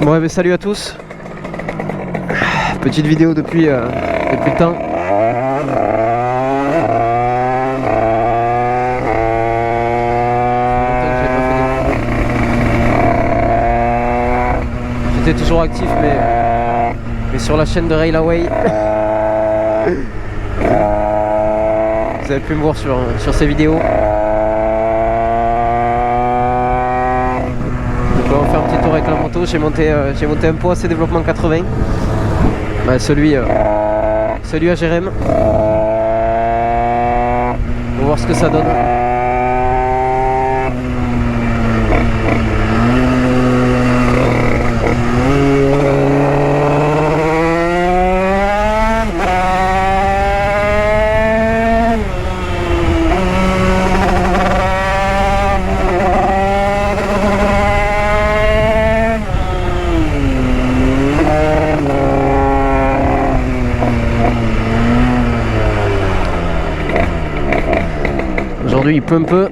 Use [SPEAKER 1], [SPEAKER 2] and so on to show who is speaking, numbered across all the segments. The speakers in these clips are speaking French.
[SPEAKER 1] Bon, mais salut à tous. Petite vidéo depuis le temps. J'étais toujours actif, mais sur la chaîne de Railway. Vous avez pu me voir sur ces vidéos. On va faire un petit tour avec la moto. J'ai monté un pot AC développement 80. Bah, celui à GRM. On va voir ce que ça donne. Aujourd'hui il pleut un peu.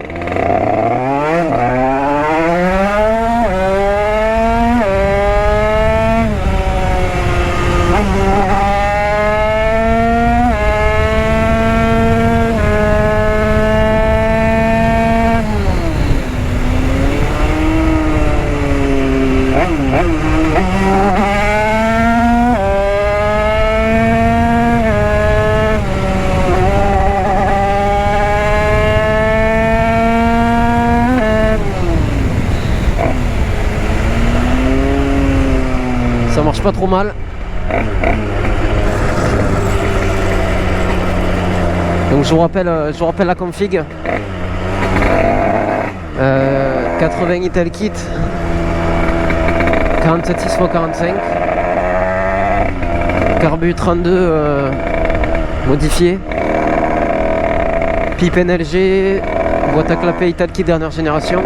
[SPEAKER 1] Ça marche pas trop mal. Donc je vous rappelle la config. 80 Italkit 47,6x45 Carbu 32 modifié, pipe NLG, boîte à clapet Italkit dernière génération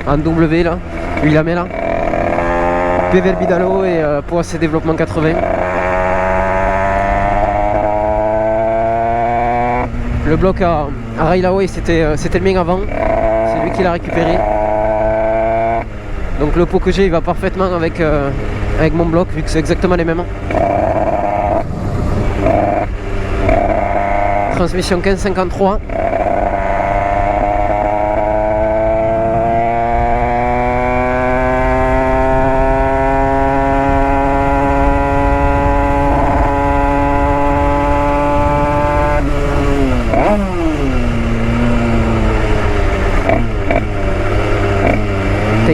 [SPEAKER 1] en W là, 8 lamelles, PV Bidalot et pot AC développement 80. Le bloc à Railway c'était le mien avant, c'est lui qui l'a récupéré. Donc le pot que j'ai il va parfaitement avec mon bloc vu que c'est exactement les mêmes. Transmission 1553.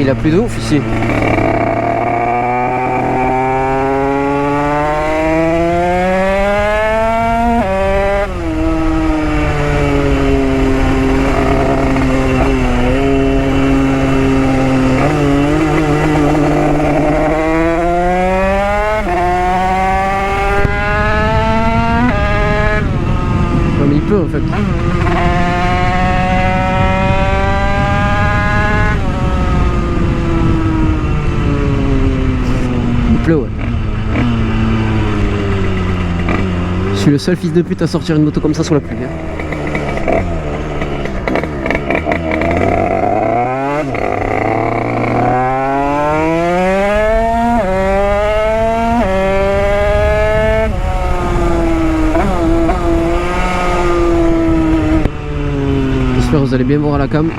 [SPEAKER 1] Il a plus de ouf ici. Comme il peut en fait. Ouais. Je suis le seul fils de pute à sortir une moto comme ça sous la pluie. J'espère que vous allez bien voir à la cam.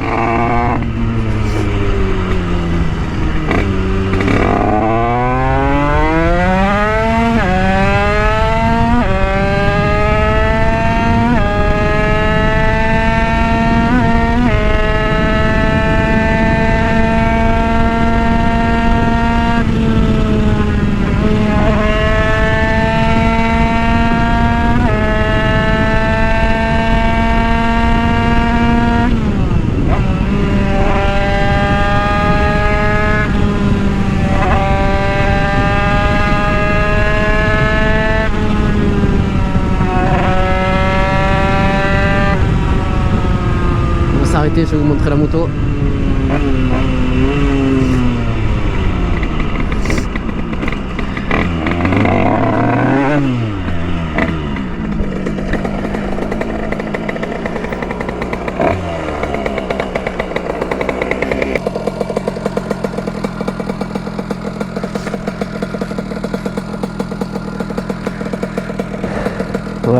[SPEAKER 1] Je vais vous montrer la moto.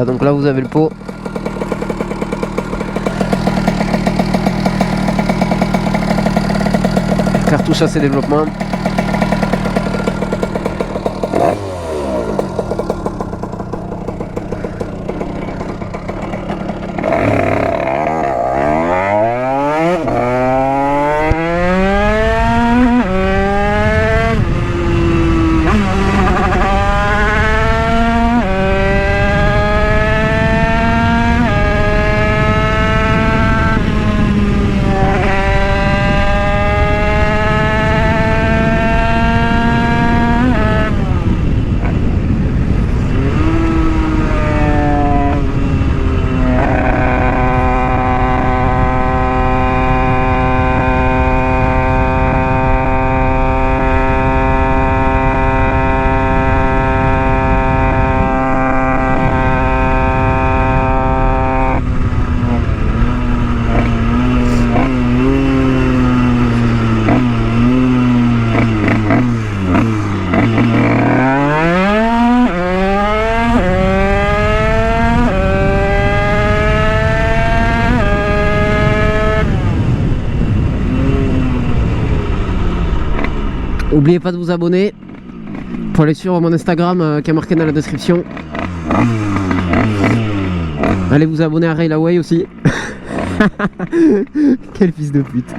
[SPEAKER 1] Voilà, donc là vous avez le pot. Cartouche AC développement. N'oubliez pas de vous abonner pour aller sur mon Instagram qui est marqué dans la description. Allez vous abonner à Railaway aussi. Quel fils de pute.